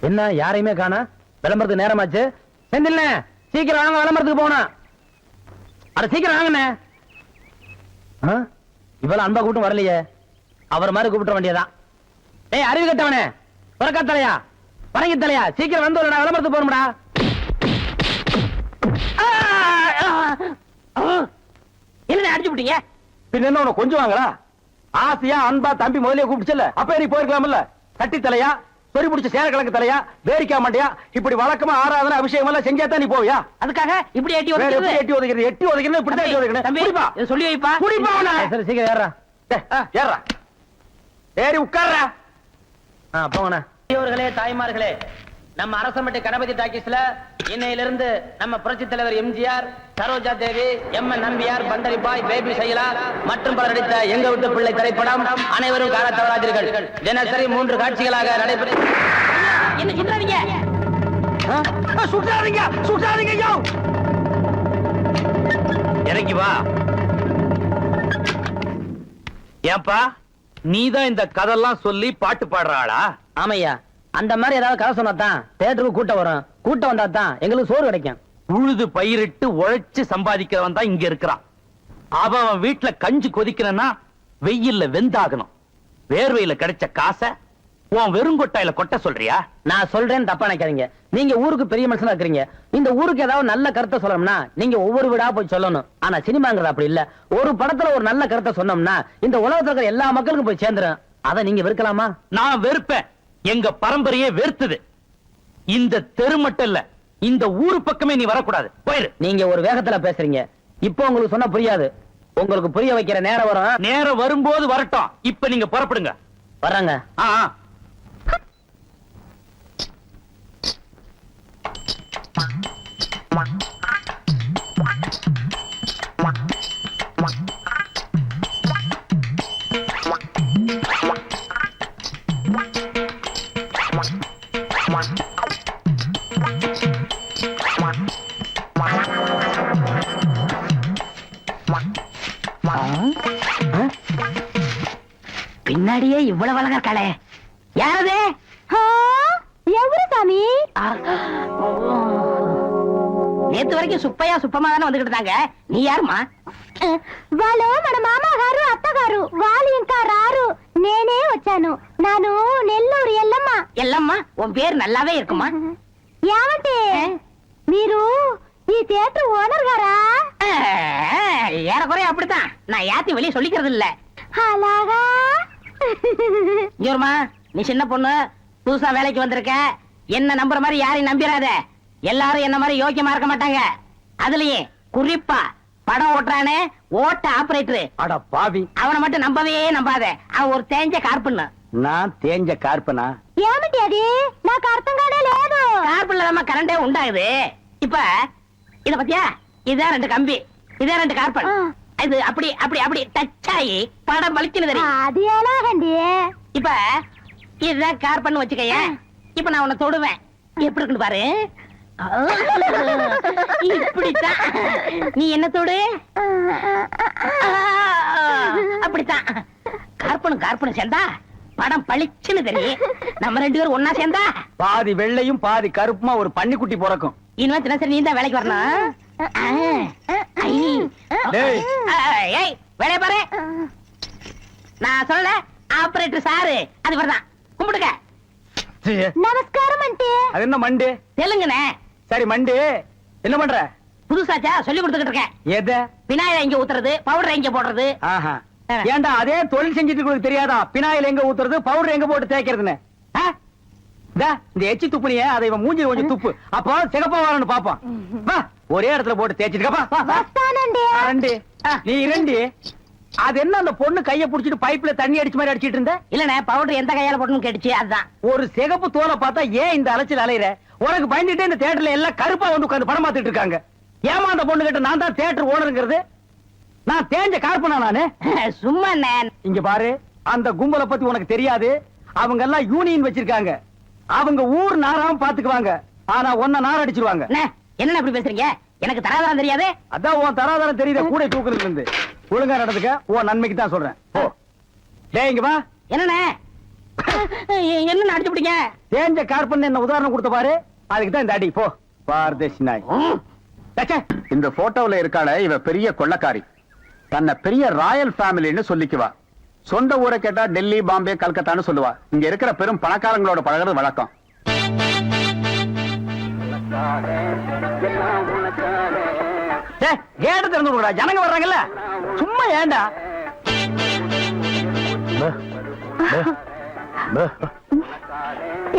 என்ன யாரையுமே காணா? விளம்பரத்துக்கு நேரமாச்சு. செந்தில்ல சீக்கிரம் வாங்க, விளம்பரத்துக்கு போகணும். அட சீக்கிரம் வாங்கண்ணே. இவ்வளவு அன்பா கூட்டம் வரலையே, அவர் மாதிரி கூப்பிட வேண்டியதான். ஏய் அறிவு கட்டவனே, புறக்கா தலையா, பரங்கி தலையா, சீக்கிரம் வந்து விளம்பரத்துக்கு போகணும்டா. என்ன அடிச்சு விட்டீங்க? பின்ன என்ன உனக்கு கொஞ்சம் வாங்கலாம்? ஆசையா அன்பா தம்பி முதலே கூப்பிடுச்சல, அப்ப நீ போயிருக்கலாம்ல. கட்டி தலையா, சொறி பிடிச்ச சேர கிழங்கு தலையா, வேரிக்கா மாட்டியா, இப்படி வழக்கமா ஆராதனை அபிஷேகம் எல்லாம் செஞ்சாதான் நீ போவியா? அதுக்காக இப்படி எட்டி எட்டி ஒதுக்கிறது, எட்டி ஒதுக்கிறது இப்படி தான் எட்டி ஒதுக்கணும். சொல்லி வைப்பா. குடிப்பா அவனை. சரி சீக்கிரம் ஏறா. ஏறா, ஏறி உட்கார்றா. போங்கண்ணா. பெரியவர்களே, தாய்மார்களே, நம்ம அரசமட்டை கணபதி டாக்கீஸ்ல இன்னையிலிருந்து நம்ம புரட்சி தலைவர் எம்ஜிஆர், சரோஜா தேவி, எம்.என். நம்பியார், பண்டரி பாய், பேபி சைலா மற்றும் பலர் நடித்த எங்க வீட்டு பிள்ளை திரைப்படம் அனைவரும் காண தவறாதீர்கள். தினசரி 3 காட்சிகளாக நடைபெறும். என்ன சுட்டாதீங்க, சுட்டாதீங்க, சுட்டாதீங்க. இறங்கி வா. ஏப்பா, நீதான் இந்த கதெல்லாம் சொல்லி பாட்டு பாடுற ஆளா? ஆமையா, அந்த மாதிரி ஏதாவது கதை சொன்னாதான் தியேட்டருக்கு கூட்டம் வரும். கூட்டம் வந்தா தான் எங்களுக்கு சோறு கிடைக்கும். உழுது பயிரிட்டு உழைச்சு சம்பாதிக்கிறவன் தான் இங்க இருக்கிறான். அவன் வீட்டுல கஞ்சி கொதிக்கணும்னா வெயில்ல வெந்தாகணும். வேர்வையில கிடைச்ச காசை உன் வெறுங்கொட்டாயில கொட்ட சொல்றியா? நான் சொல்றேன்னு தப்பா நினைக்காதீங்க. நீங்க ஊருக்கு பெரிய மனுஷனா இருக்கிறீங்க. இந்த ஊருக்கு ஏதாவது நல்ல கருத்தை சொல்லணும்னா நீங்க ஒவ்வொரு வீடா போய் சொல்லணும். ஆனா சினிமாங்கிறது அப்படி இல்ல. ஒரு படத்துல ஒரு நல்ல கருத்தை சொன்னோம்னா இந்த உலகத்துல இருக்கிற எல்லா மக்களுக்கும் போய் சேர்ந்துரும். அதை நீங்க வெறுக்கலாமா? நான் வெறுப்பேன். எங்க பரம்பரையே வெறுத்தது. இந்த தெரு மட்டும் இல்ல, இந்த ஊரு பக்கமே நீ வரக்கூடாது. போயிரு. நீங்க ஒரு வேகத்துல பேசுறீங்க. இப்போ உங்களுக்கு சொன்னா புரியாது. உங்களுக்கு புரிய வைக்கிற நேரம் வரும். நேரம் வரும்போது வரட்டும். இப்ப நீங்க புறப்படுங்க. வர்றாங்க. பின்னாடியே இவ்வளவு அழகா இருக்காளே, யாரது? எவரு சாமி? நேத்து வரைக்கும் சுப்பையா சுப்பமா தானே வந்துகிட்டு இருந்தாங்க. நீ யாருமா? వాళ్ళు మన మామగారు అత్తగారు, వాళ్ళు ఇంకా రారు. నేనే వచ్చాను. నాను నెల్లూరు ఎల్లమ్మ. ఎల్లమ్మ, உன் பேர் நல்லாவே இருக்குமா? ఏమంటే మీరు ఈ థియేటర్ ఓనర్ గారా? ஏறக்குறைய அப்படித்தான். நான் யாத்தையும் வெளியே சொல்லிக்கிறது இல்ல. అలాగా? ஜோர்மா, நீ சின்ன பொண்ணு, புதுசா வேலைக்கு வந்திருக்க. என்ன நம்புற மாதிரி யாரையும் நம்பிராத. எல்லாரும் என்ன மாதிரி யோக்கியமா இருக்க மாட்டாங்க. அதுலயே குறிப்பா படம் ஓட்டுறானே ஓட்ட ஆபரேட்டர், அட பாவி, அவனை மட்டும் நம்பவே நம்பாத. அவன் ஒரு தேஞ்ச கார்பன். நான் தேஞ்ச கார்பனா? ఏమిటి అది? నాకు అర్థం కానే లేదు. கார்பன்ல தான் கரண்டே உண்டாகுது. இப்ப இத பத்தியா, இதான் 2 கம்பி, இதான் 2 கார்பன். இது அப்படி அப்படி அப்படி டச் ஆகி படம் பளிச்சுன்னு தெரியும். అది ఎలాగండి? இப்ப இதுதான் கார்பன் வச்சுக்கைய. இப்ப நான் உன்னை தொடுவேன், எப்படி இருக்குன்னு பாரு. இப்படித்தான் நீ என்ன தொடு, அப்படித்தான். கார்பனும் கார்பனும் சேர்ந்தா படம் பளிச்சுன்னு தெரியும். நம்ம 2 பேரும் ஒன்னா சேர்ந்தா பாதி வெள்ளையும் பாதி கருப்புமா ஒரு பன்னிக்குட்டி பிறக்கும். இனிமே தினசரி நீ தான் வேலைக்கு வரணும். வேலைய பாரு. நான் சொல்ல ஆபரேட்டர் சாரு, அது வரதான். கும்பிடுங்க. நமஸ்காரம் ஆண்டி. அது என்ன மண்டு? தெலுங்குனே. சரி மண்டு, என்ன பண்ற? புதுசாச்சா சொல்லி கொடுத்துக்கிட்டு இருக்கேன். எத? விநாயகர் எங்க ஊத்துறது, பவுடர் எங்க போடுறது. ஏண்டா அதே தொழில் செஞ்சுட்டு உங்களுக்கு தெரியாதா? பினாயில் எங்க ஊத்துறது, பவுடர் எங்க போட்டு தேய்க்கிறதுன்னு? இந்த எச்சி துப்புனிய அதை இவன் மூஞ்சி கொஞ்சம் துப்பு, அப்போ சிகப்பா வரணும் பாப்பான். ஒரே இடத்துல போட்டு தேய்ச்சிட்டு நீ இரண்டி. அது என்ன அந்த பொண்ணு கைய புடிச்சிட்டு பைப்ல தண்ணி அடிச்ச மாதிரி அடிச்சிட்டு இருந்த? இல்லனே, பவுடர் எந்த கையால போடணும் கேட்டுச்சு, அதுதான். ஒரு சிகப்பு தோலை பார்த்தா ஏன் இந்த அலைச்சல் அலையிற? உனக்கு பயந்துட்டு இந்த தியேட்டர்ல எல்லாம் கருப்பா வந்து உட்கார்ந்து படம் பார்த்துட்டு இருக்காங்க. ஏமா அந்த பொண்ணு கிட்ட நான் தான் தியேட்டர் ஓனருங்கிறது? நான் தேஞ்ச கார்பனா நானு? சும்மா இங்க பாரு, அந்த கும்பலை பத்தி உனக்கு தெரியாது. அவங்க எல்லாம் யூனியன் வச்சிருக்காங்க. அவங்க ஊர் நாராம பாத்துக்குவாங்க. ஆனா ஒன்ன நார அடிச்சிருவாங்க. என்ன அப்படி பேசுறீங்க? எனக்கு தராதரம் தெரியாது. அதான் உன் தராதரம் தெரியுத கூட தூக்குறதுல இருந்து. ஒழுங்கா நடந்துக்க, உன் நன்மைக்கு தான் சொல்றேன். ஓ டேய் இங்க வா. என்னண்ணே? என்ன அடிச்சு பிடிங்க? தேஞ்ச கார்பன் என்ன உதாரணம் கொடுத்த பாரு, அதுக்கு தான் இந்த அடி. போ பாரதேசி நாய். ச்சே, இந்த போட்டோல இருக்காள இவ பெரிய கொள்ளக்காரி. தன்னை பெரிய ராயல் ஃபேமிலின்னு சொல்லிக்குவா. சொந்த ஊரை கேட்டா டெல்லி, பாம்பே, கல்கத்தான்னு சொல்லுவா. இங்க இருக்கிற பெரும் பணக்காரங்களோட பழகிறது வழக்கம். கேட்டு திறந்து விடுடா, ஜனங்க வர்றாங்கல்ல. சும்மா ஏண்டா?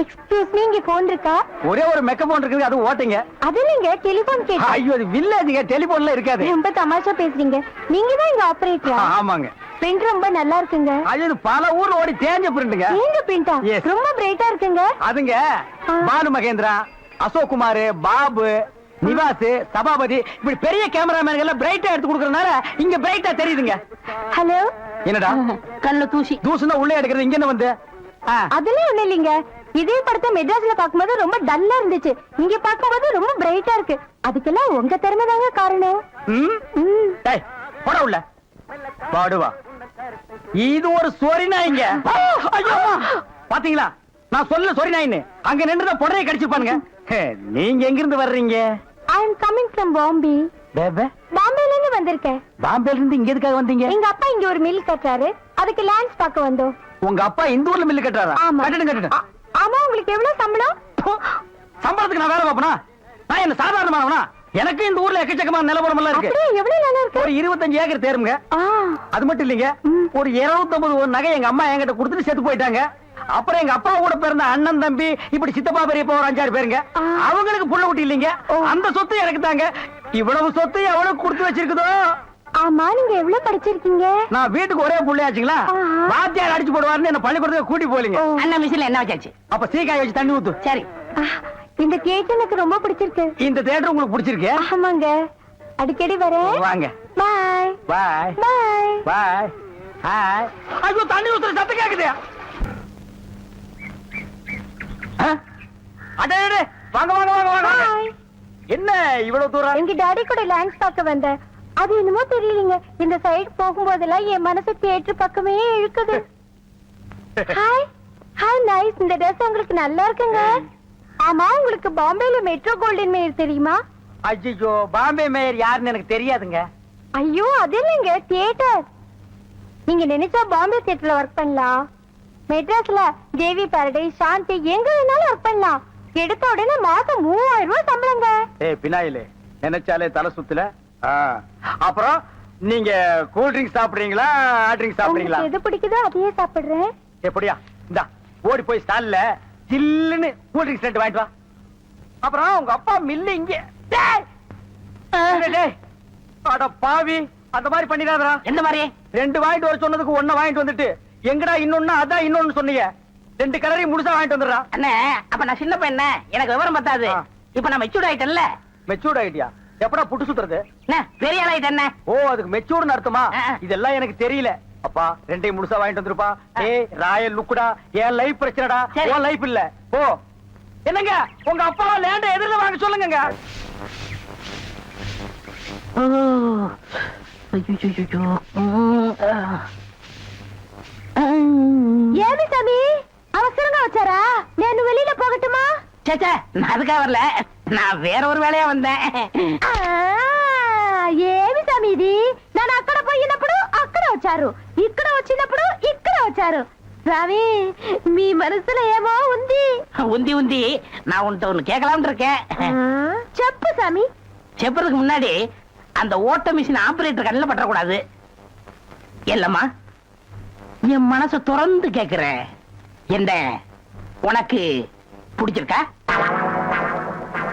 எக்ஸ்கியூஸ் மீ, இங்க போன் இருக்கா? ஒரே ஒரு மெக்க போன் இருக்குது, அது ஓட்டுங்க. அது நீங்க டெலிபோன் கேட்டா? ஐயோ, அது வில்லேஜுங்க, டெலிபோன்ல இருக்காது. ரொம்ப தமாஷா பேசுறீங்க. நீங்க தான் இங்க ஆபரேட்டரா? ஆமாங்க. பிரிண்ட் ரொம்ப நல்லா இருக்குங்க. அது பல ஊர்ல ஓடி தேஞ்ச பிரிண்டுங்க. நீங்க பிரிண்டா? Yes. ரொம்ப பிரைட்டா இருக்குங்க. அதுங்க பாலு மகேந்திரா, அசோக் குமார், பாபு, நிவாஸ், சபாபதி, இப்படி பெரிய கேமராமேன்கள் எல்லாம் பிரைட்டா எடுத்து கொடுக்கறதுனால இங்க பிரைட்டா தெரியுதுங்க. ஹலோ. என்னடா கல்ல தூசி தூசுனா உள்ளே எடுக்கிறது, இங்க என்ன வந்து? அதெல்லாம் ஒண்ணு இல்லைங்க. இதே படத்தை மெட்ராஸ்ல பாக்கும்போது ரொம்ப டல்லா இருந்துச்சு, இங்க பாக்கும்போது ரொம்ப பிரைட்டா இருக்கு. அதுக்கெல்லாம் உங்க திறமை தாங்க காரணம். டேய் போட உள்ள பாடுவா. இது ஒரு சொரி நாய்ங்க. ஐயோ பாத்தீங்களா, நான் சொல்ல சொரி நாயின்னு. அங்க நின்றுத பொடரையை கடிச்சுப்பானுங்க. நீங்க எங்க இருந்து வர்றீங்க? ஐ அம் கமிங் ஃப்ரம் பாம்பே. பாம்பேல இருந்து வந்திருக்கேன். பாம்பேல இருந்து இங்க எதுக்காக வந்தீங்க? எங்க அப்பா இங்க ஒரு மில் கட்டுறாரு, அதுக்கு லேண்ட்ஸ் பார்க்க வந்தோம். உங்க அப்பா இந்த ஊர்ல மில்லு கட்டுறாரா? ஆமா. கட்டணும். ஆமா. உங்களுக்கு எவ்வளவு சம்பளம்? சம்பளத்துக்கு நான் வேலை பார்ப்பனா? நான் என்ன சாதாரணமானவனா? எனக்கு இந்த ஊர்ல எக்கச்சக்கமான நிலவரம் எல்லாம் இருக்கு. அப்படியே எவ்வளவு நிலம் இருக்கு? ஒரு 25 ஏக்கர் தேருங்க. அது மட்டும் இல்லைங்க, ஒரு 250 நகை எங்க அம்மா என்கிட்ட கொடுத்துட்டு செத்து போயிட்டாங்க. அப்புறம் எங்க அப்பா கூட பிறந்த அண்ணன், தம்பி, இப்படி சித்தப்பா, பெரியப்பா ஒரு 5-6 பேருங்க. அவங்களுக்கு புள்ள குட்டி இல்லைங்க. அந்த சொத்து எனக்கு தாங்க. இவ்வளவு சொத்து எவ்வளவு கொடுத்து வச்சிருக்குதோ. ஆமா, நீங்க எவ்வளவு படிச்சிருக்கீங்க? நான் வீட்டுக்கு ஒரே புள்ளையாச்சுங்களா, வாத்தியார் அடிச்சு போடுவாருன்னு என்ன பள்ளிக்கூடத்துக்கு கூட்டி போலீங்க. அண்ணா மிஷின்ல என்ன வச்சாச்சு? அப்ப சீக்காய் வச்சு தண்ணி ஊத்து. சரி. இந்த தியேட்டர் எனக்கு ரொம்ப பிடிச்சிருக்கு. இந்த தியேட்டர் உங்களுக்கு பிடிச்சிருக்கு? ஆமாங்க, அடிக்கடி வரேன். வாங்க. பாய் பாய் பாய் பாய். ஹாய். ஐயோ, தண்ணி ஊத்துற சத்தம் கேக்குது. அடே, வாங்க வாங்க வாங்க வாங்க. பாய். என்ன இவ்வளவு தூரம்? எங்க டாடி கூட லேண்ட்ஸ் பார்க்க வந்தேன். அது என்னமோ தெரியலீங்க, இந்த சைடு போகும்போதெல்லாம் என் மனசு தியேட்டர் பக்கமே இழுக்குது. Hi hi, nice. இந்த ட்ரெஸ் உங்களுக்கு நல்லா இருக்குங்க. ஆமா, உங்களுக்கு பாம்பேல மெட்ரோ கோல்டன் மேயர் தெரியுமா? ஐயோ, பாம்பே மேயர் யாருன்னு எனக்கு தெரியாதுங்க. ஐயோ, அது இல்லைங்க, தியேட்டர். நீங்க நினைச்சா பாம்பே தியேட்டர்ல ஒர்க் பண்ணலாம். மெட்ராஸ்ல தேவி பாரடைஸ், சாந்தி, எங்க வேணாலும் ஒர்க் பண்ணலாம். எடுத்த உடனே மாசம் 3000 ரூபாய் சம்பளங்க. ஏய் பினாயிலே, நினைச்சாலே தலை சுத்துல. அப்புறம் நீங்க கூல் ட்ரிங்க்ஸ் சாப்பிடுறீங்களா, ஹாட் ட்ரிங்க்ஸ் சாப்பிடுறீங்களா? உங்களுக்கு எது பிடிக்குதோ அதையே சாப்பிடுறேன். எப்படியா? இந்தா ஓடி போய் ஸ்டால்ல ஜில்லுன்னு கூல் ட்ரிங்க்ஸ் ரெண்டு வாங்கிட்டு வா. அப்புறம் உங்க அப்பா மில்லு இங்க. டேய் டேய், அட பாவி, அந்த மாதிரி பண்ணிடாதடா. எந்த மாதிரி? 2 வாங்கிட்டு வர சொன்னதுக்கு 1 வாங்கிட்டு வந்துட்டு எங்கடா இன்னொன்னு அதான் இன்னொன்னு சொன்னீங்க. 2 கலரையும் முழுசா வாங்கிட்டு வந்துடுறா. அண்ணே, அப்ப நான் சின்ன பையன், எனக்கு விவரம் பத்தாது. இப்ப நான் மெச்சூர்ட் ஆயிட்டேன்ல. மெச்சூர்ட் ஆயிட்டியா? எப்படா புட்டு சுத்துறது? பெரிய ஆள் ஆயிட்டேன். ஓ, அதுக்கு மெச்சூர்னு அர்த்தமா? இதெல்லாம் எனக்கு தெரியல. அப்பா 2 முழுசா வாங்கிட்டு வந்துருப்பா. ஏய் ராயல் லுக்குடா, என் லைஃப் பிரச்சனைடா, உன் லைஃப் இல்ல. ஓ என்னங்க, உங்க அப்பா லேண்ட எதிரில வாங்க சொல்லுங்க. ஏமி சாமி, அவசரங்க வச்சாரா? நான் வெளியில போகட்டுமா? சேச்சே, நான் அதுக்காக வரல, நான் வேற ஒரு வேலையா வந்தேன். ఏమి స్వామి ఇది? నేను అక్కడ పోయినప్పుడు అక్కడ వచ్చారు, ఇక్కడ వచ్చినప్పుడు ఇక్కడ వచ్చారు. స్వామి, మీ మనసులో ఏమో ఉంది. உந்தி உந்தி, நான் உன்கிட்ட ஒண்ணு கேட்கலாம்னு இருக்கேன். చెప్పు స్వామి. செப்பறதுக்கு முன்னாடி அந்த ஓட்ட மிஷின் ஆபரேட்டர் கண்ணில் பற்றக்கூடாது. இல்லம்மா, என் மனசை திறந்து கேட்கிறேன். என்ன உனக்கு பிடிச்சிருக்கா?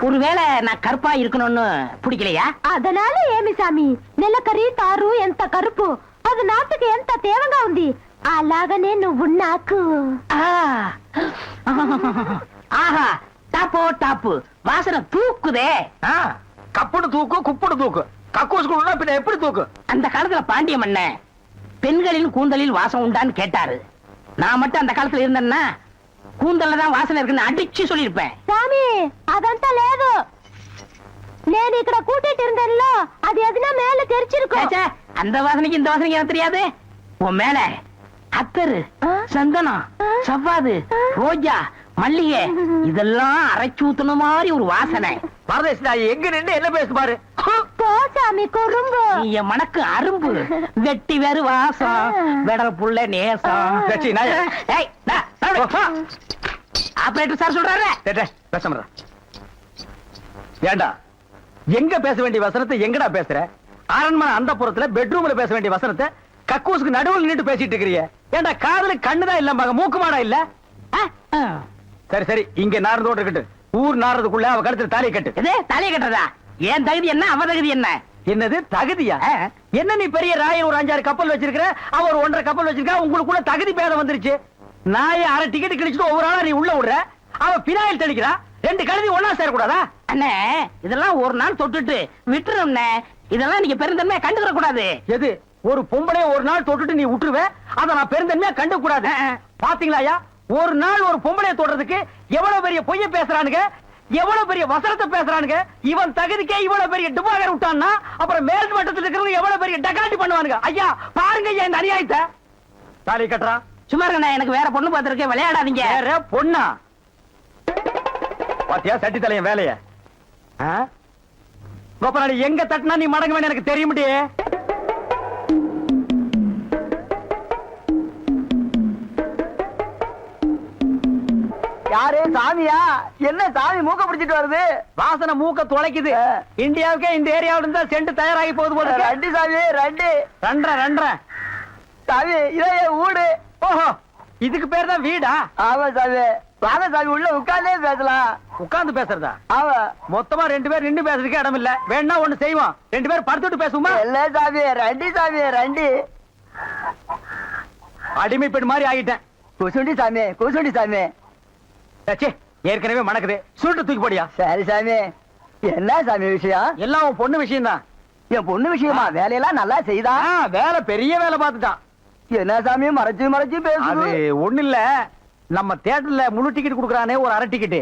ஒருவேளை நான் கருப்பா இருக்கணும்னு பிடிக்கலையா? அதனால ఏమి స్వామి, నెలకరి తారు ఎంత కరుపు, అది నాటుకు ఎంత తేవగా ఉంది. అలాగనే నువ్వు నాకు. ஆஹா, டாப்போ டாப்பு, வாசனை தூக்குதே. கப்புடு தூக்கு, குப்புடு தூக்கு, கக்கூசுக்குள்ள பின்ன எப்படி தூக்கு? அந்த காலத்துல பாண்டிய மன்னன் பெண்களின் கூந்தலில் வாசம் உண்டான்னு கேட்டாரு. நான் மட்டும் அந்த காலத்துல இருந்தேன்னா கூந்தல்ல தான் வாசனை இருக்குன்னு அடிச்சு சொல்லிருப்பேன். స్వామి, అదంతా లేదు. నేను ఇక్కడ కూటిట్టిருந்தேன்ல, அது எதுனா மேல தெரிச்சிருக்கும். அந்த வாசனைக்கு இந்த வாசனைக்கு எனக்கு தெரியாது. உன் மேல அத்தரு, ஆ? சந்தனம், ஆ? சவ்வாது, ரோஜா, மல்லிகை இதெல்லாம் அரைச்சு ஊத்துன மாதிரி ஒரு வாசனை. பரதேசி நாய் எங்க நின்று என்ன பேசு பாரு. போ சாமி குறும்பு. நீ என் மனக்கு அரும்பு, வெட்டி வேறு வாசம், வெடற புள்ள நேசம். சச்சி, நாய். ஏய், டா, நடு. ஆபரேட்டர் சார் சொல்றாரு. டேய், டேய், பேசாம இரு. ஏண்டா எங்க பேச வேண்டிய வசனத்தை எங்கடா பேசுற? அரண்மனை அந்த புறத்துல பெட்ரூம்ல பேச வேண்டிய வசனத்தை கக்கூசுக்கு நடுவுல நின்று பேசிட்டு இருக்கிறீங்க. ஏண்டா காதுல கண்ணுதான் இல்லம்பாங்க, மூக்கு மாடா இல்ல? ஆ? சரி சரி, இங்க நார்ந்தோடு இருக்கட்டும். ஊர் நாறதுக்குள்ள அவ கழுத்துல தாலி கட்டு. இது தலையை கட்டுறதா? ஏன் தகுதி என்ன, அவ தகுதி என்ன? என்னது தகுதியா? ஆ. என்ன நீ பெரிய ராயன் ஒரு 5-6 கப்பல் வச்சிருக்கிற, அவ ஒரு 1.5 கப்பல் வச்சிருக்கா, உங்களுக்குள்ள தகுதி பேதம் வந்துருச்சு. நாயை அரை டிக்கெட் கிழிச்சிட்டு ஒவ்வொரு ஆளா நீ உள்ள விடுற, அவ பினாயில் தெளிக்கிறா. 2 கழுதி ஒன்னா சேரக்கூடாதா? அண்ணே, இதெல்லாம் ஒரு நாள் தொட்டுட்டு விட்டுரும்ண்ணே. இதெல்லாம் நீங்க பெருந்தன்மையா கண்டுக்கிற கூடாது. எது ஒரு பொம்பளைய ஒரு நாள் தொட்டுட்டு நீ விட்டுருவ, அத நான் பெருந்தன்மையா கண்டு கூடாது. பாத்தீங்களா, ஒரு நாள் ஒரு பொம்பளைய தொடுறதுக்கு எவ்வளவு பெரிய பொய்ய பேசுறானுங்க, எவ்வளவு பெரிய வசனத்தை பேசுறானுங்க. இவன் தகுதிக்கே இவ்வளவு பெரிய டுபாகர் விட்டான்னா அப்புறம் மேல் மட்டத்தில் இருக்கிறவங்க எவ்வளவு பெரிய டகாட்டி பண்ணுவானுங்க. ஐயா பாருங்க ஐயா இந்த அநியாயத்தை. தாலி கட்டுறா. சும்மா இருக்கண்ணே, எனக்கு வேற பொண்ணு பார்த்திருக்கேன், விளையாடாதீங்க. வேற பொண்ணா? பாத்தியா சட்டி தலையன் வேலைய? கோபநாடி எங்க தட்டினா நீ மடங்க வேணும் எனக்கு தெரிய முடியே. யாரு சாமியா? என்ன சாமி மூக்க பிடிச்சிட்டு வருது? வாசனை மூக்க தொலைக்குது. இந்தியாவுக்கே இந்த ஏரியாவில இருந்தா செண்டு தயாராகி போகுது போல. ரெண்டு சாமி ரெண்டு. ரெண்டரை சாமி இதே வீடு. ஓஹோ, இதுக்கு பேர் தான் வீடா? ஆமா சாமி. வாங்க சாமி, உள்ள உட்கார்ந்தே பேசலாம். உட்கார்ந்து பேசுறதா? ஆமா. மொத்தமா 2 பேர் நின்னு பேசுறதுக்கு இடம் இல்ல. வேணா ஒண்ணு செய்வோம், 2 பேர் படுத்துட்டு பேசுவோமா? இல்ல சாமி, ரெண்டு சாமி ரெண்டு. அடிமை பெண் மாதிரி ஆகிட்டேன். குசுண்டி சாமி, குசுண்டி சாமி. சச்சே, ஏற்கனவே மணக்குது, சுருட்டு தூக்கி போடியா. சரி சாமி. என்ன சாமி விஷயம்? எல்லாம் உன் பொண்ணு விஷயம் தான். என் பொண்ணு விஷயமா? வேலையெல்லாம் நல்லா செய்தா? வேலை பெரிய வேலை பார்த்துட்டான். என்ன சாமி மறைச்சு மறைச்சு அது பேசுது? ஒண்ணு இல்ல, நம்ம தியேட்டர்ல முழு டிக்கெட் குடுக்கறானே ஒரு அரை டிக்கெட்,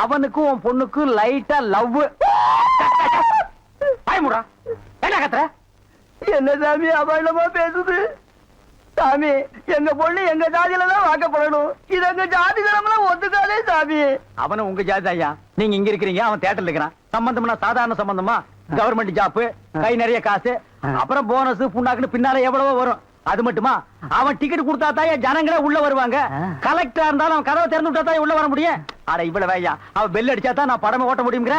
அவனுக்கும் உன் பொண்ணுக்கும் லைட்டா லவ். பயமுடா, என்ன கத்துற? என்ன சாமி அபாண்டமா பேசுது? சாமி, எங்க பொண்ணு எங்க ஜாதியில தான் வாக்கப்படணும். இது எங்க ஜாதி தரம்லாம் ஒத்துக்காதே சாமி. அவன உங்க ஜாதி ஐயா, நீங்க இங்க இருக்கிறீங்க, அவன் தியேட்டர்ல இருக்கிறான். சம்பந்தம்னா சாதாரண சம்பந்தமா? கவர்மெண்ட் ஜாப், கை நிறைய காசு, அப்புறம் போனஸ் புண்ணாக்குன்னு பின்னால எவ்வளவோ வரும். அது மட்டுமா, அவன் டிக்கெட் கொடுத்தா தான் ஜனங்களே உள்ள வருவாங்க. கலெக்டரா இருந்தாலும் அவன் கதவை திறந்து விட்டா தான் உள்ள வர முடியும். அட இவ்வளவு ஐயா, அவன் பெல் அடிச்சா தான் நான் படமே ஓட்ட முடியுங்கிற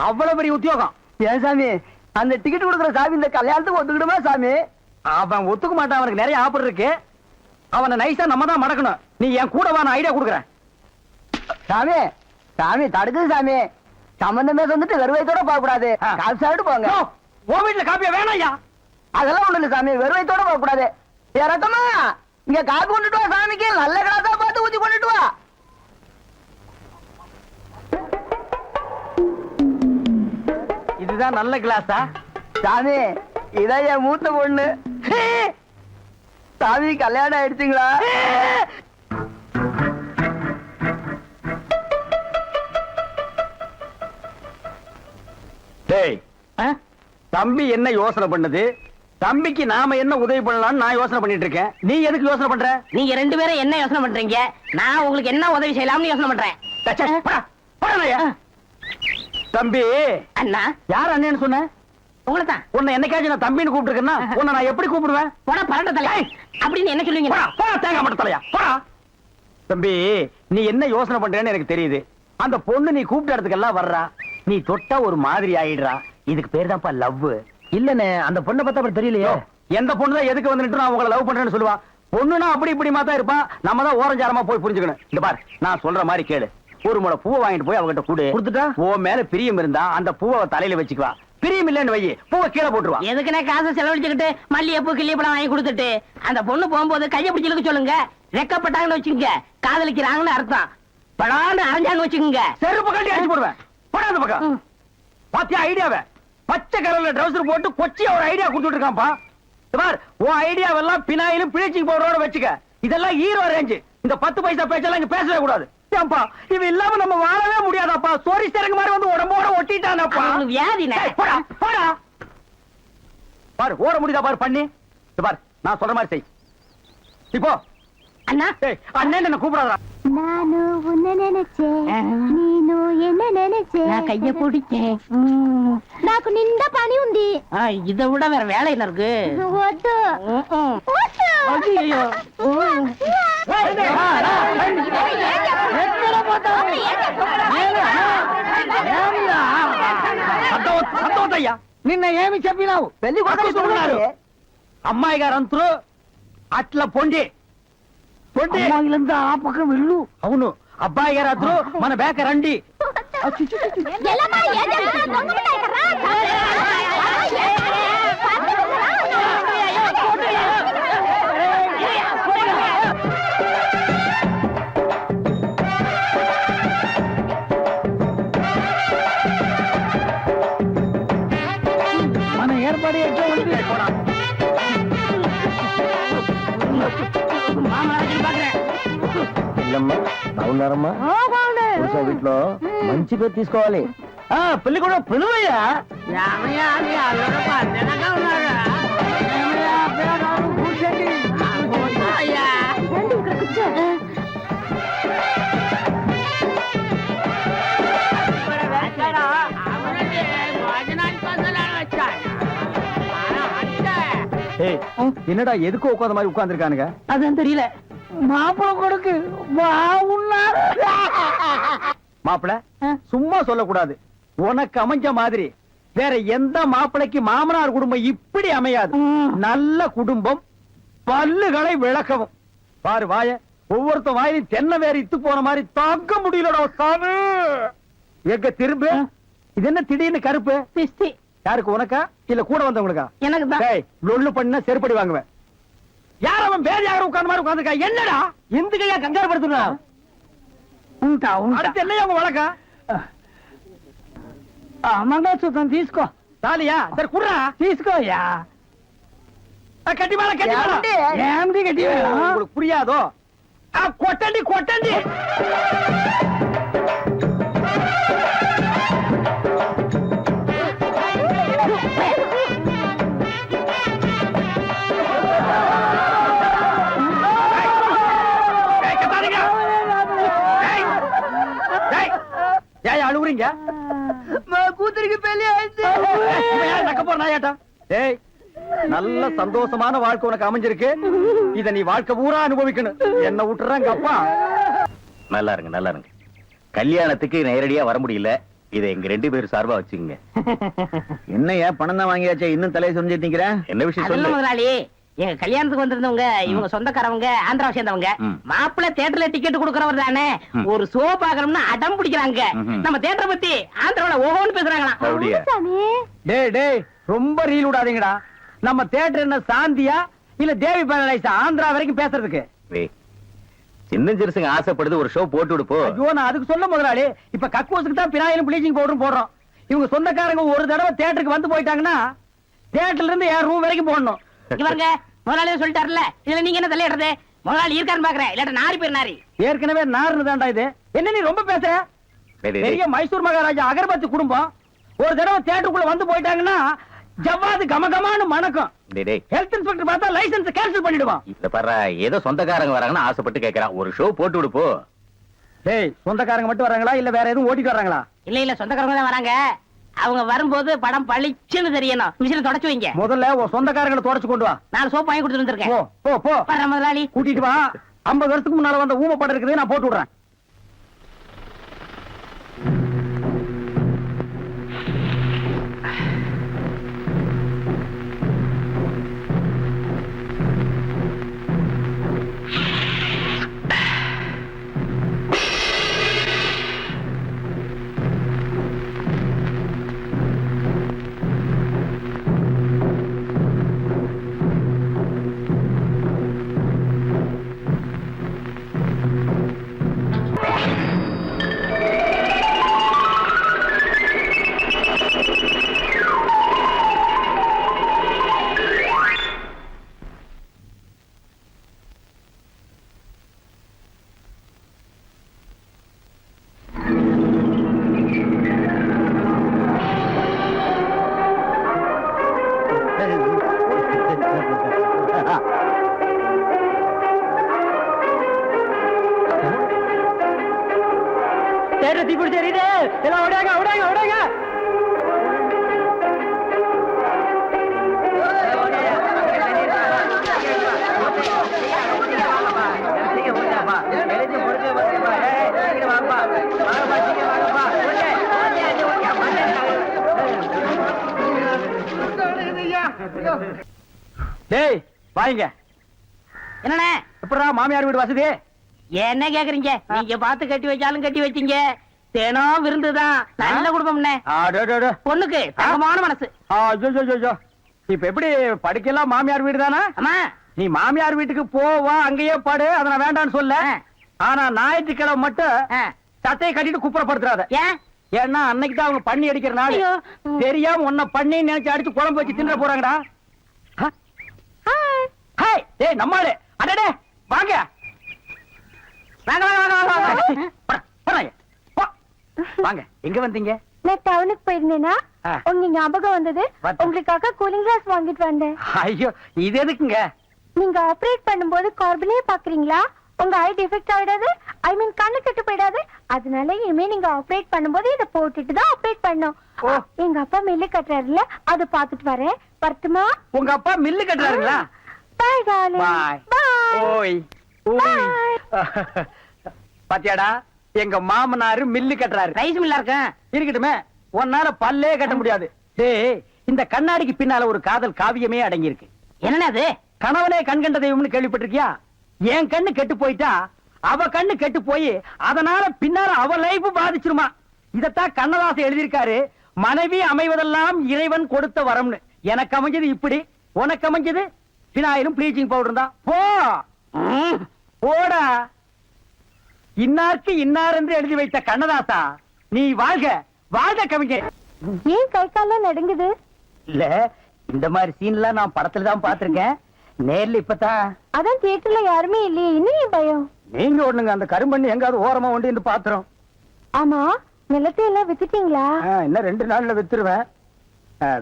அவ்வளவு பெரிய உத்தியோகம். ஏன் சாமி, அந்த டிக்கெட் கொடுக்குற சாமி இந்த கல்யாணத்துக்கு ஒத்துக்கிடுமா சாமி? அவன் ஒத்துக்க மாட்டான், அவனுக்கு நிறைய ஆஃபர் இருக்கு. அவனை நைஸா நம்ம தான் மடக்கணும். நீ என் கூட வா, நான் ஐடியா கொடுக்குறேன். சாமி, சாமி தடுக்குது சாமி. சம்பந்தமே வந்துட்டு வெறுவைத்தோட போக கூடாது. காசு சாப்பிட்டு போங்க. உன் வீட்டுல காப்பியா வேணாம் ஐயா. அதெல்லாம் ஒண்ணு இல்ல சாமி, வெறுவைத்தோட போக கூடாது. இறக்கமா இங்க காப்பி கொண்டுட்டு வா சாமிக்கு. நல்ல கிளாஸா பார்த்து ஊத்தி கொண்டுட்டு வா. இதுதான் நல்ல கிளாஸா? சாமி, இதான் என் மூத்த பொண்ணு. சாமி கல்யாணம் ஆயிடுச்சுங்களா? டேய், தம்பி என்ன யோசனை பண்ணுது, தம்பிக்கு நாம என்ன உதவி பண்ணலாம்னு நான் யோசனை பண்ணிட்டு இருக்கேன். நீ எதுக்கு யோசனை பண்ற? நீங்க 2 பேரும் என்ன யோசனை பண்றீங்க? நான் உங்களுக்கு என்ன உதவி செய்யலாம்னு யோசனை பண்றேன். டச்சே, போடா, போடா ஐயா. தம்பி, அண்ணா, யார் அண்ணன்னு சொன்ன? உங்களை தான். உன்னை என்னைக்காச்சும் நான் தம்பின்னு கூப்பிட்டுருக்கேன்னா உன்னை நான் எப்படி கூப்பிடுவேன்? போடா பரட்ட தலை அப்படின்னு என்ன சொல்லுவீங்க? போடா, போடா, தேங்காய் மட்டும் தலையா, போடா. தம்பி, நீ என்ன யோசனை பண்றேன்னு எனக்கு தெரியுது. அந்த பொண்ணு நீ கூப்பிட்ட இடத்துக்கெல்லாம் வர்றா, நீ தொட்டா ஒரு மாதிரி ஆயிடுறா. இதுக்கு பேர் தான்ப்பா லவ். இல்லண்ணே, அந்த பொண்ணை பார்த்தா அப்படி தெரியலையே. எந்த பொண்ணு தான் எதுக்கு வந்துட்டு நான் உங்களை லவ் பண்றேன்னு சொல்லுவா? பொண்ணுனா அப்படி இப்படிமா தான் இருப்பான். நம்ம தான் ஓரஞ்சாரமா போய் புரிஞ்சுக்கணும். இந்த பார், நான் சொல்ற மாதிரி கேளு. ஒரு முளை பூவை வாங்கிட்டு போய் அவகிட்ட கூடு. கொடுத்துட்டா உன் மேல பிரியம் இருந்தா அந்த பூவை தலையில வச்சுக்குவா. பிரியம் இல்லன்னு வை, பூவை கீழே போட்டுருவா. எதுக்குனே காசு செலவழிச்சுக்கிட்டு மல்லிகைப்பூ கிள்ளிப்பழம் வாங்கி கொடுத்துட்டு அந்த பொண்ணு போகும்போது கையை பிடிச்சிருக்க சொல்லுங்க. ரெக்கப்பட்டாங்கன்னு வச்சுக்கோங்க, காதலிக்கிறாங்கன்னு அர்த்தம். படான்னு அரைஞ்சாங்க வச்சுக்கோங்க, செருப்பு கட்டி அடிச்சு போடுவேன். போடா அந்த பக்கம். பாத்தியா ஐடியாவை? பச்சை கலர்ல ட்ரவுசர் போட்டு கொச்சியா ஒரு ஐடியா கொடுத்துட்டு இருக்கான்ப்பா. பார், உன் ஐடியாவெல்லாம் பினாயிலும் பிளீச்சிங் பவுடரோட வச்சுக்க. இதெல்லாம் ஹீரோ ரேஞ்சு. இந்த 10 பைசா பேச்செல்லாம் இங்க பேசவே கூடாது. ஏன்பா, இது இல்லாம நம்ம வாழவே முடியாதாப்பா. சோரி சேரங்க மாதிரி வந்து உடம்போட ஒட்டிட்டானப்பா. வியாதினே. போடா, போடா. பாரு, ஓட முடியுதா பாரு பண்ணி. பாரு, நான் சொல்ற மாதிரி செய். இப்போ அண்ணா அண்ணன் என்ன கூப்பிடாதா? நானு உன்னை நினைச்சேன் நீனு என்ன நினைச்சேன் நான் கைய பிடிச்சேன். నాకు నిండా పని ఉంది இதை விட வேற வேலை என்ன இருக்கு? వద్దు వద్దు ஐயோ. సంతోషయ్యా నిన్న ఏమి చెప్పినావు? పెళ్లి కొడుకు అమ్మాయి గారు అంతరు అట్లా పొండి పొండి అమ్మాయిలంతా ఆ పక్క వెళ్ళు. అవును అబ్బాయి గారు అందరూ మన బేక రండి. ఎల్లమ్మా ఏం చేస్తున్నావు దొంగముండా ఇక్కడ మన ఏర్పాటు ఎట్లా ఉంది? బాగున్నారమ్మా వీటిలో మంచి పేరు తీసుకోవాలి. పెళ్లి కూడా పిలువయ్యా. రండి ఇక్కడ కూర్చో என்னடா எதுக்கு உட்காந்த மாதிரி உட்கார்ந்துருக்கானுங்க? அதான் தெரியல. மாப்பிள கொடுக்கு வாவுன்னாரு. மாப்பிள சும்மா சொல்லக்கூடாது. உனக்கு அமைஞ்ச மாதிரி வேற எந்த மாப்பிளைக்கு மாமனார் குடும்பம் இப்படி அமையாது. நல்ல குடும்பம், பல்லுகளை விளக்கவும். பாரு வாய, ஒவ்வொருத்த வாயிலும் தென்னை வேற இத்து போன மாதிரி தாக்க முடியலடா சாமி. எங்க திரும்ப இது என்ன திடீர்னு கருப்பு? பிஸ்தி யாருக்கு, உனக்கா இல்ல கூட வந்தவங்களுக்கா? எனக்கு தான். டேய் லொள்ளு பண்ண செருப்படி வாங்குவேன். யார் அவன் பேர் யாரும் உட்கார்ந்த மாதிரி உட்கார்ந்துருக்கா? என்னடா இந்த கையா கங்காரு படுத்துனா? ఉంటా ఉంటా. அடுத்து என்னையா உங்க வழக்கா? మంగళసూత్రం తీసుకో. தாலியா? சரி குடுறா. తీసుకోయ్యా. கட்டி மேல கட்டி மேல. ఏమిటి గట్టి உங்களுக்கு புரியாதோ? கொட்டண்டி கொட்டண்டி. அழுகுறீங்க? కూతురికి పెళ్లి అయితే நக்க போற நாயாட்டா. டேய் நல்ல சந்தோஷமான வாழ்க்கை உனக்கு அமைஞ்சிருக்கு. இத நீ வாழ்க்கை பூரா அனுபவிக்கணும். என்ன விட்டுறாங்க அப்பா. நல்லா இருங்க நல்லா இருங்க. கல்யாணத்துக்கு நேரடியா வர முடியல, இதை எங்க 2 பேரும் சார்பா வச்சுக்கங்க. என்னையா பணம் தான் வாங்கியாச்சே, இன்னும் தலையை சொல்லிட்டு நிக்கிற? என்ன விஷயம் அதெல்லாம் சொல்லு. முதலாளி, எங்க கல்யாணத்துக்கு வந்திருந்தவங்க இவங்க சொந்தக்காரவங்க, ஆந்திராவை சேர்ந்தவங்க. மாப்பிள்ளை தியேட்டர்ல டிக்கெட் கொடுக்கறவர் தானே, ஒரு ஷோ பாக்கணும்னு அடம் பிடிக்கிறாங்க. நம்ம தியேட்டரை பத்தி ஆந்திராவில ஓஹோன்னு பேசுறாங்களாம். அப்படியா? சாமி டேய் டேய் ரொம்ப ரீல் விடாதீங்கடா. நம்ம தியேட்டர் என்ன சாந்தியா இல்ல தேவி பேரலைஸா ஆந்திரா வரைக்கும் பேசுறதுக்கு? டேய், சின்ன சிறுசுங்க ஆசைப்படுது, ஒரு ஷோ போட்டு விடுப்போ. ஐயோ நான் அதுக்கு சொல்ல முதலாளி. இப்ப கக்கூசுக்கு தான் பினாயிலும் ப்ளீச்சிங் பவுடரும் போடுறோம். இவங்க சொந்தக்காரங்க ஒரு தடவை தியேட்டருக்கு வந்து போயிட்டாங்கன்னா தியேட்டர்ல இருந்து என் ரூம் வரைக்கும் போடணும். இங்க பாருங்க, முதலாளியே சொல்லிட்டாருல, இதுல நீங்க என்ன தலையிடுறது? முதலாளி இருக்கான்னு பாக்குறேன், இல்லாட்ட நாரி பேர் நாரி. ஏற்கனவே நார்னு தான்டா இது. என்ன நீ ரொம்ப பேசுற? டேய், டேய், பெரிய டேய். மைசூர் மகாராஜா அகர்பத்தி குடும்பம் ஒரு தடவை தியேட்டருக்குள்ள வந்து போயிட்டாங்கன்னா ஜவ்வாது கமகமான்னு மணக்கும். டேய், டேய். ஹெல்த் இன்ஸ்பெக்டர் பார்த்தா லைசென்ஸ் கேன்சல் பண்ணிடுவான். இத பாரு, ஏதோ சொந்தக்காரங்க வராங்கன்னு ஆசைப்பட்டு கேக்குறான், ஒரு ஷோ போட்டு விடுப்போ. டேய் சொந்தக்காரங்க மட்டும் வராங்களா இல்ல வேற எதுவும் ஓட்டிட்டு வராங்களா? இல்ல இல்ல, சொந்தக்காரங்க தான் வராங்க. அவங்க வரும்போது படம் பளிச்சுன்னு தெரியணும். மிஷினை தொடச்சு வைங்க. முதல்ல உன் சொந்தக்காரங்களை தொடச்சு கொண்டு வா. 4 சோப்பு வாங்கி கொடுத்து போ வந்திருக்கேன். போ போ. வர முதலாளி. கூட்டிட்டு வா. 50 வருஷத்துக்கு முன்னால வந்த ஊமை படம் இருக்குது, நான் போட்டு விடுறேன். தேட்டர் தீ பிடிச்சி எரியுது. எல்லாம் ஓடாங்க ஓடாங்க ஓடாங்க. டேய் வாங்க. என்னண்ணே எப்படா மாமியார் வீடு வசதி? என்ன கேக்குறீங்க? நீங்க பார்த்து கட்டி வச்சாலும் கட்டி வச்சீங்க. தினம் விருந்துதான். நல்ல குடும்பம்ண்ணே. அடடட. பொண்ணுக்கு தங்கமான மனசு. ஐயோ இப்ப எப்படி படுக்கலாம் மாமியார் வீடு தானா? அம்மா நீ மாமியார் வீட்டுக்கு போவா, அங்கேயே படு, அத நான் வேண்டாம்னு சொல்ல. ஆனா ஞாயிற்றுக்கிழமை மட்டும் சட்டையை கட்டிட்டு குப்புறப்படுத்துறாத. ஏன்? ஏன்னா அன்னைக்கு தான் அவங்க பண்ணி அடிக்கிற நாள். ஐயோ. தெரியாம உன்னை பண்ணி நினைச்சு அடிச்சு குழம்பு வச்சு தின்ற போறாங்கடா. ஹாய் டேய் நம்மாளே. அடடே வாங்க வாங்க வாங்க வாங்க வாங்க. போறாங்க. வாங்க. எங்க வந்தீங்க? நான் டவுனுக்கு போயிருந்தேனா ஆ. உங்க ஞாபகம் வந்தது. வந்து. உங்களுக்காக கூலிங் கிளாஸ் வாங்கிட்டு வந்தேன். ஐயோ இது எதுக்குங்க? நீங்க ஆபரேட் பண்ணும்போது கார்பனே பாக்குறீங்களா? உங்க ஐ டிஃபெக்ட் ஆயிடாது, ஐ மீன் கண்ணு கெட்டு போயிடாது. அதனால இனிமே நீங்க ஆபரேட் பண்ணும்போது இத போட்டுட்டு தான் ஆபரேட் பண்ணணும். ஓ. எங்க அப்பா மில்லு கட்டுறாருல, அதை பாத்துட்டு வரேன். வரட்டுமா? உங்க அப்பா மில்லு கட்டுறாருங்களா? பாய் டார்லிங். பாய். பாய். ஓய் ஓய். பாத்தியாடா எங்க மாமனாரு மில்லு கட்டுறாரு. ரைஸ் மில்லா இருக்கேன். இருக்கட்டுமே, உன்னால பல்லே கட்ட முடியாது. டேய் இந்த கண்ணாடிக்கு பின்னால ஒரு காதல் காவியமே அடங்கி இருக்கு. என்னண்ணே அது? கணவனே கண் கண்ட தெய்வம்னு கேள்விப்பட்டிருக்கியா? என் கண்ணு கெட்டு போயிட்டா அவ கண்ணு கெட்டு போய் அதனால பின்னால அவ லைஃப் பாதிச்சிருமா. இதத்தான் கண்ணதாசன் எழுதியிருக்காரு. மனைவி அமைவதெல்லாம் இறைவன் கொடுத்த வரம்னு. எனக்கு அமைஞ்சது இப்படி, உனக்கு அமைஞ்சது பினாயிலும் ப்ளீச்சிங் பவுடர் தான். போ போடா. இன்னாருக்கு இன்னார் என்று எழுதி வைத்த கண்ணதாசா, நீ வாழ்க வாழ்க கவிஞர். ஏன் கை காலம் நடுங்குது? இல்ல இந்த மாதிரி சீன்லாம் நான் படத்துல தான் பாத்திருக்கேன். நேர்ல இப்பதான். அதான் தியேட்டர்ல யாருமே இல்லையே, இன்னும் ஏன் பயம்? நீங்க ஒண்ணுங்க அந்த கரும்பண்ணி எங்காவது ஓரமா ஒண்டி இந்த பாத்திரம். ஆமா, நிலத்தை எல்லாம் வித்துட்டீங்களா? இன்னும் 2 நாள்ல வித்துருவேன்.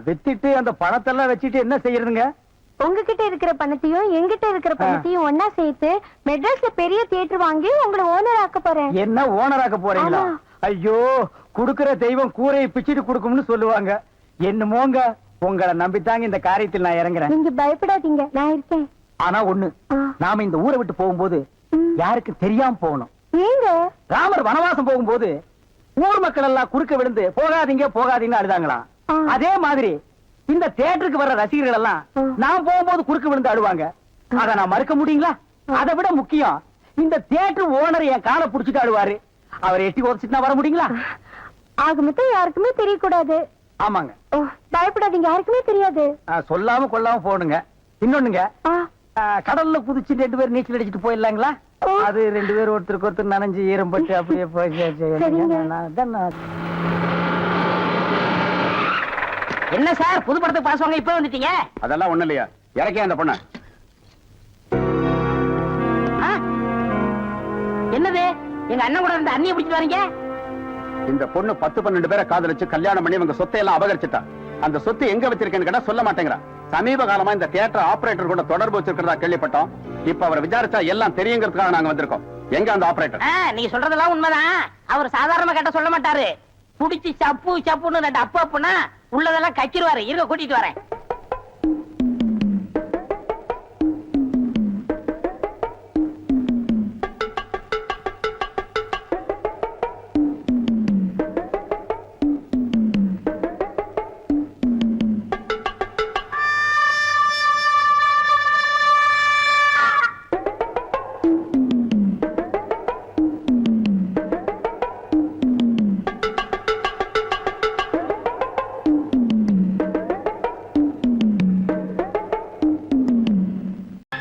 வித்துட்டு அந்த பணத்தெல்லாம் வச்சுட்டு என்ன செய்யறதுங்க? உங்ககிட்ட இருக்கிற பணத்தையும் என்கிட்ட இருக்கிற பணத்தையும் ஒன்னா சேர்த்து மெட்ராஸ்ல பெரிய தியேட்டர் வாங்கி உங்களை ஓனர் ஆக்க போறேன். என்ன ஓனராக்க போறீங்களா? ஆமா. ஐயோ குடுக்கிற தெய்வம் கூரையை பிச்சுட்டு கொடுக்கும்னு சொல்லுவாங்க. என்னமோங்க உங்களை நம்பித்தாங்க இந்த காரியத்தில் நான் இறங்குறேன். நீங்க பயப்படாதீங்க, நான் இருக்கேன். ஆனா ஒண்ணு, ஆ. நாம இந்த ஊரை விட்டு போகும்போது யாருக்கு தெரியாம போகணும். ஏங்க? ராமர் வனவாசம் போகும்போது ஊர் மக்கள் எல்லாம் குறுக்க விழுந்து போகாதீங்க போகாதீங்கன்னு அழுதாங்களாம். ஆ. அதே மாதிரி இந்த தியேட்டருக்கு வர்ற ரசிகர்கள் எல்லாம் நான் போகும்போது குறுக்க விழுந்து அழுவாங்க. அத நான் மறுக்க முடியுங்களா? அதை விட முக்கியம், இந்த தியேட்டர் ஓனர் என் காலை புடிச்சிட்டு அழுவாரு. அவர் எட்டி உதச்சிட்டு நான் வர முடியுங்களா? ஆக மொத்தம் யாருக்குமே தெரியக்கூடாது. ஆமாங்க. ஓ, பயப்படாதீங்க, யாருக்குமே தெரியாது. சொல்லாம கொள்ளாம போடுங்க. இன்னொன்னுங்க, ஆ. கடல்ல குதிச்சு 2 பேர் நீச்சல் அடிச்சிட்டு போயிடலாங்களா? ஓ. அது 2 பேர் ஒருத்தருக்கு ஒருத்தர் நனைஞ்சு ஈரம்பட்டு அப்படியே போய் சரிங்க. என்ன சார் புது படத்துக்கு பாஸ் வாங்க இப்ப வந்துட்டீங்க? அதெல்லாம் ஒண்ணு இல்லையா? இறக்கே அந்த பொண்ண. ஆ? என்னது? எங்க அண்ணன் கூட இருந்த அண்ணியை பிடிச்சிட்டு வரீங்க? இந்த பொண்ணு 10-12 பேரை காதலிச்சு கல்யாணம் பண்ணி இவங்க சொத்தை எல்லாம் அபகரிச்சுட்டா. அந்த சொத்து எங்க வச்சிருக்கேன்னு கேட்டா சொல்ல மாட்டேங்கிறா. சமீப காலமா இந்த தியேட்டர் ஆபரேட்டர் கூட தொடர்பு வச்சிருக்கிறதா கேள்விப்பட்டோம். இப்ப அவரை விசாரிச்சா எல்லாம் தெரியுங்கிறதுக்காக நாங்க வந்திருக்கோம். எங்க அந்த ஆபரேட்டர்? நீங்க சொல்றதெல்லாம் உண்மைதான். அவர் சாதாரணமா கேட்ட சொல்ல மாட்டாரு. புடிச்சு சப்பு சப்புன்னு 2 அப்பு அப்புனா உள்ளதெல்லாம் கச்சிருவாரு. இருக்க கூட்டிட்டு வரேன்.